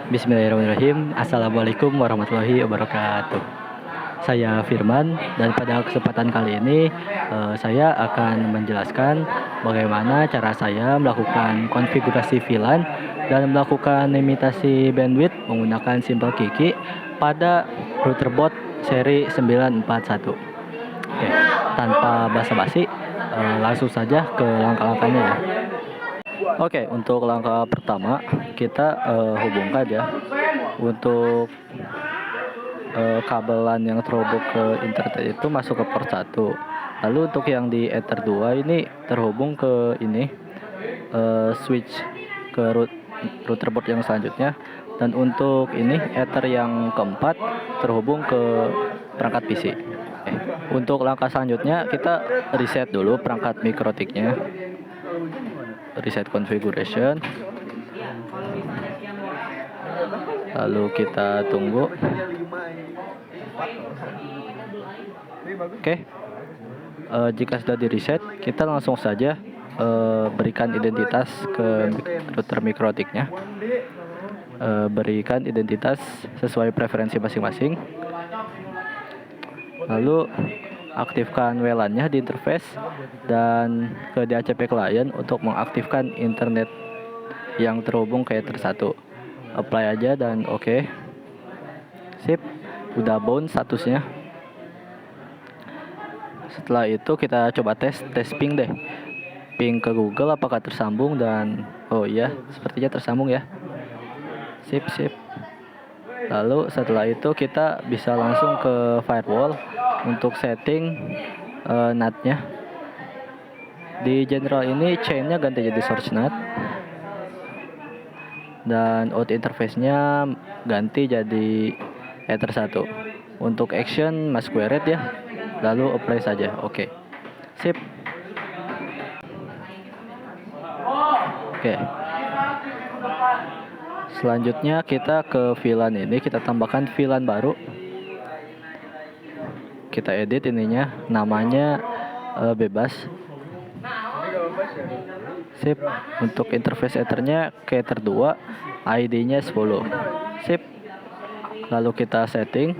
Bismillahirrahmanirrahim. Assalamualaikum warahmatullahi wabarakatuh. Saya Firman dan pada kesempatan kali ini saya akan menjelaskan bagaimana cara saya melakukan konfigurasi VLAN dan melakukan limitasi bandwidth menggunakan Simple Kiki pada router boot seri 941. Oke, tanpa basa-basi langsung saja ke langkah-langkahnya ya. Oke, untuk langkah pertama kita hubungkan ya untuk kabelan yang terhubung ke internet itu masuk ke port 1. Lalu untuk yang di Ether 2 ini terhubung ke ini switch ke router board yang selanjutnya, dan untuk ini Ether yang keempat terhubung ke perangkat PC. Untuk langkah selanjutnya kita reset dulu perangkat mikrotiknya. Reset configuration, lalu kita tunggu. Oke, jika sudah di reset kita langsung saja berikan identitas ke router mikrotiknya. Berikan identitas sesuai preferensi masing-masing, lalu aktifkan WLAN-nya di interface dan ke DHCP client untuk mengaktifkan internet yang terhubung ke Ether 1. Apply aja dan oke. Sip, udah bound statusnya. Setelah itu kita coba tes ping deh. Ping ke Google apakah tersambung, dan oh iya, sepertinya tersambung ya. Sip. Lalu setelah itu kita bisa langsung ke firewall untuk setting NAT-nya. Di general ini chain-nya ganti jadi source NAT dan out interface-nya ganti jadi Ether 1. Untuk action masquerade ya. Lalu apply saja. Oke. Sip. Oke. Selanjutnya kita ke VLAN ini, kita tambahkan VLAN baru. Kita edit ininya, namanya bebas. Sip. Untuk interface Ethernya ke Ether 2, ID-nya 10. Sip. Lalu kita setting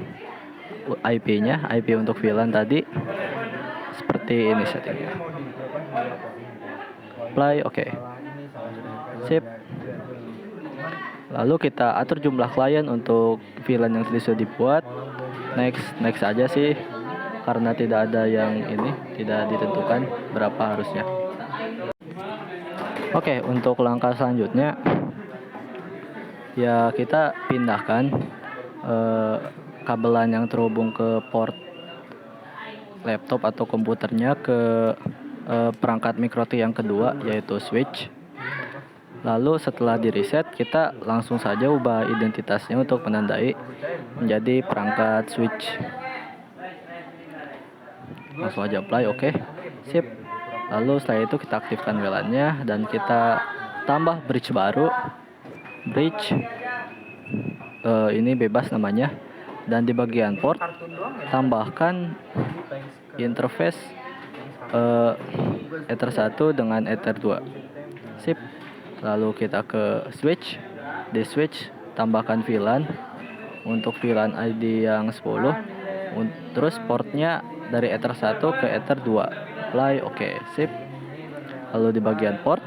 IP-nya, IP untuk VLAN tadi seperti ini settingnya. Apply, oke. Sip. Lalu kita atur jumlah klien untuk VLAN yang sudah dibuat. Next aja sih, karena tidak ada yang ini, tidak ditentukan berapa harusnya. Oke, untuk langkah selanjutnya ya kita pindahkan kabelan yang terhubung ke port laptop atau komputernya ke perangkat mikrotik yang kedua, yaitu switch. Lalu setelah di reset kita langsung saja ubah identitasnya untuk menandai menjadi perangkat switch. Langsung aja apply, oke. Sip. Lalu setelah itu kita aktifkan WLAN-nya dan kita tambah bridge baru. Bridge ini bebas namanya, dan di bagian port tambahkan interface Ether 1 dengan Ether 2. Sip. Lalu kita ke switch. Di switch tambahkan VLAN untuk VLAN ID yang 10. Terus portnya dari Ether 1 ke Ether 2. Apply, oke. Sip. Lalu di bagian port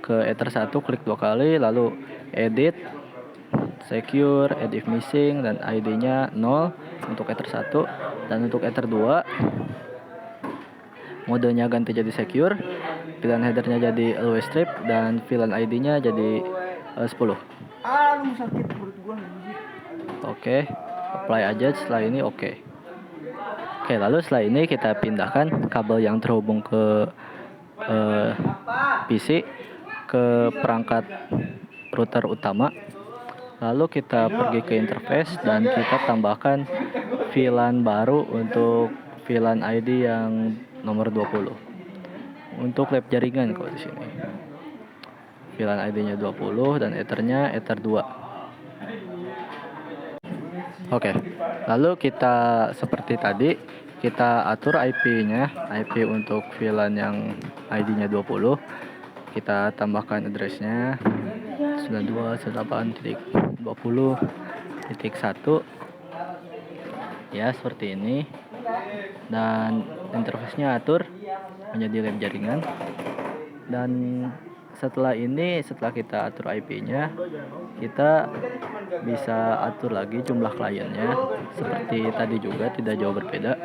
ke Ether 1 klik 2 kali, lalu edit, secure, add if missing, dan ID-nya 0 untuk Ether 1. Dan untuk Ether 2 modenya ganti jadi secure, VLAN headernya jadi always strip, dan VLAN ID-nya jadi 10. Oke, apply aja setelah ini, oke. Oke, lalu setelah ini kita pindahkan kabel yang terhubung ke PC ke perangkat router utama. Lalu kita pergi ke interface dan kita tambahkan VLAN baru untuk VLAN ID yang nomor 20. Untuk lab jaringan kalau di sini. VLAN ID-nya 20 dan Ethernya Ether 2. Oke. Lalu kita seperti tadi, kita atur IP-nya, IP untuk VLAN yang ID-nya 20. Kita tambahkan address-nya 92.168.20.1 ya, seperti ini. Dan interface-nya atur menjadi lab jaringan. Dan setelah kita atur IP-nya, kita bisa atur lagi jumlah kliennya. Seperti tadi juga, tidak jauh berbeda.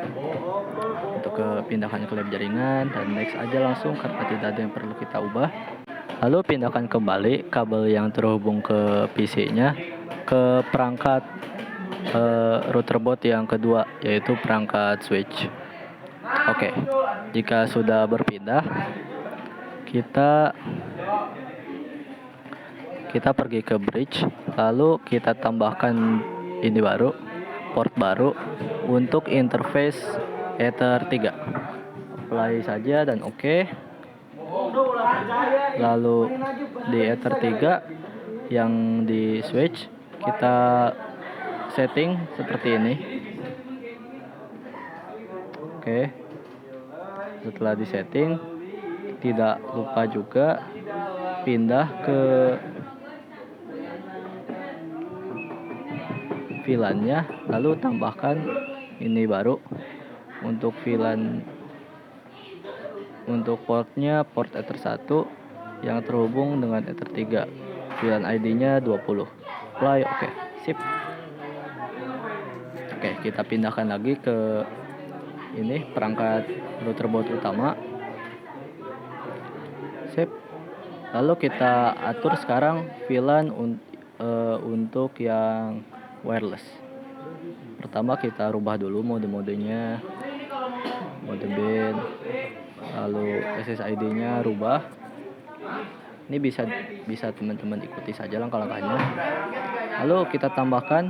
Untuk pindahkan ke lab jaringan, dan next aja langsung karena tidak ada yang perlu kita ubah. Lalu pindahkan kembali kabel yang terhubung ke PC-nya ke perangkat router board yang kedua, yaitu perangkat switch. Oke, jika sudah berpindah, kita pergi ke bridge, lalu kita tambahkan ini baru, port baru untuk interface Ether 3. Apply saja dan oke. Lalu di Ether 3 yang di switch kita setting seperti ini. Oke. Setelah di setting, tidak lupa juga pindah ke VLAN-nya, lalu tambahkan ini baru untuk VLAN, untuk portnya port Ether 1 yang terhubung dengan Ether 3. VLAN ID-nya 20. Apply, oke, sip. Oke, kita pindahkan lagi ke ini perangkat router board utama. Sip. Lalu kita atur sekarang VLAN untuk yang wireless. Pertama kita rubah dulu mode-modenya, mode band, lalu SSID-nya rubah. Ini bisa teman-teman ikuti saja langkah-langkahnya. Lalu kita tambahkan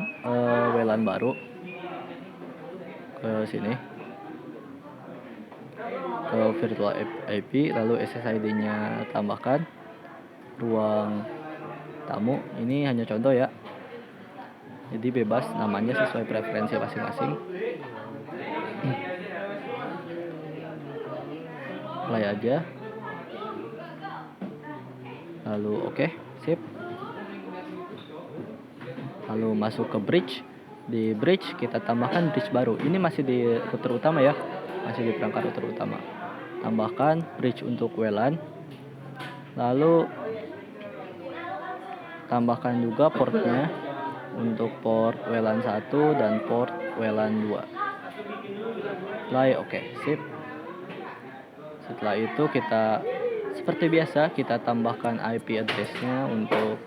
WLAN baru ke sini, ke virtual IP, lalu SSID-nya tambahkan, ruang tamu. Ini hanya contoh ya, jadi bebas namanya sesuai preferensi masing-masing. Play aja, lalu oke, sip. Lalu masuk ke bridge. Di bridge kita tambahkan bridge baru. Ini masih di router utama ya, masih di perangkat router utama. Tambahkan bridge untuk WLAN, lalu tambahkan juga portnya untuk port WLAN 1 dan port WLAN 2. Play, oke, sip. Setelah itu kita seperti biasa kita tambahkan IP address-nya untuk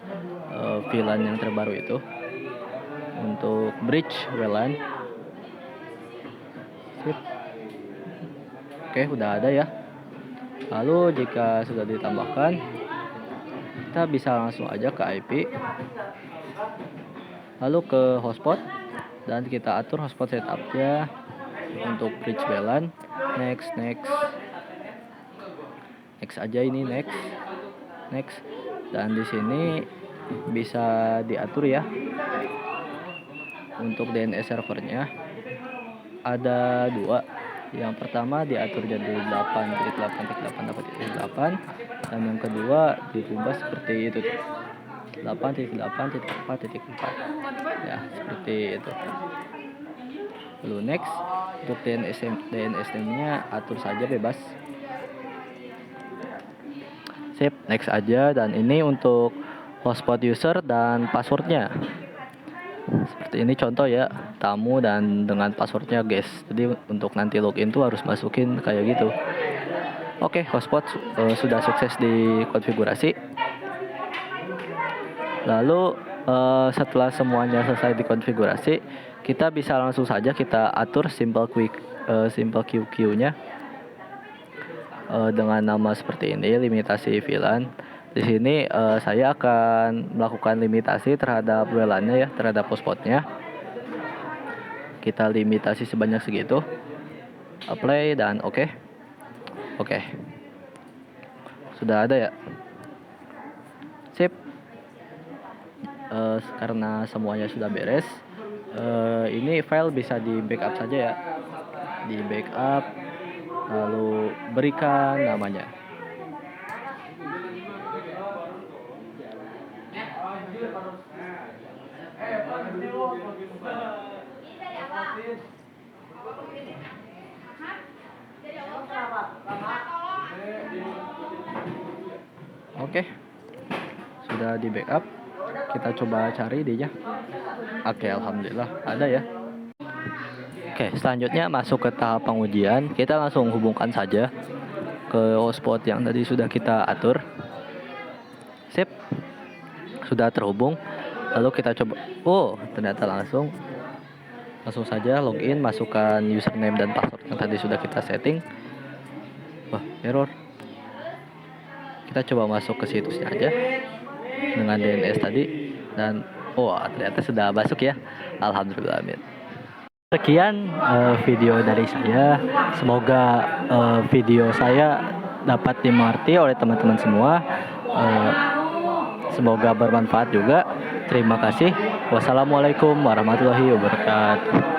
VLAN yang terbaru itu, untuk bridge WLAN. Sip. Oke, udah ada ya. Lalu jika sudah ditambahkan, kita bisa langsung aja ke IP, lalu ke hotspot, dan kita atur hotspot setup-nya untuk bridge WLAN. Next aja, ini next. Dan di sini bisa diatur ya. Untuk DNS servernya ada 2. Yang pertama diatur jadi 8.8.8.8, dan yang kedua dirubah seperti itu, 8.8.4.4 ya, seperti itu. Lalu next, untuk DNS name-nya atur saja bebas. Sip, next aja. Dan ini untuk hotspot user dan passwordnya seperti ini contoh ya, tamu dan dengan passwordnya guys. Jadi untuk nanti login tuh harus masukin kayak gitu. Oke, hotspot sudah sukses dikonfigurasi. Lalu setelah semuanya selesai dikonfigurasi, kita bisa langsung saja kita atur simple QQ-nya dengan nama seperti ini, limitasi VLAN. Di sini saya akan melakukan limitasi terhadap WLAN-nya ya, terhadap hotspotnya. Kita limitasi sebanyak segitu. Apply dan oke. Sudah ada ya. Sip. Karena semuanya sudah beres, ini file bisa di backup saja ya. Di backup, lalu berikan namanya. Oke, sudah di backup. Kita coba cari dia. Oke, alhamdulillah ada ya. Oke, selanjutnya masuk ke tahap pengujian. Kita langsung hubungkan saja ke hotspot yang tadi sudah kita atur. Sip, sudah terhubung. Lalu kita coba. Oh, ternyata langsung saja login, masukkan username dan password yang tadi sudah kita setting. Wah, error. Kita coba masuk ke situsnya aja dengan DNS tadi dan ternyata sudah masuk ya. Alhamdulillah, amin. Sekian video dari saya. Semoga video saya dapat dimengerti oleh teman-teman semua. Semoga bermanfaat juga. Terima kasih. Wassalamualaikum warahmatullahi wabarakatuh.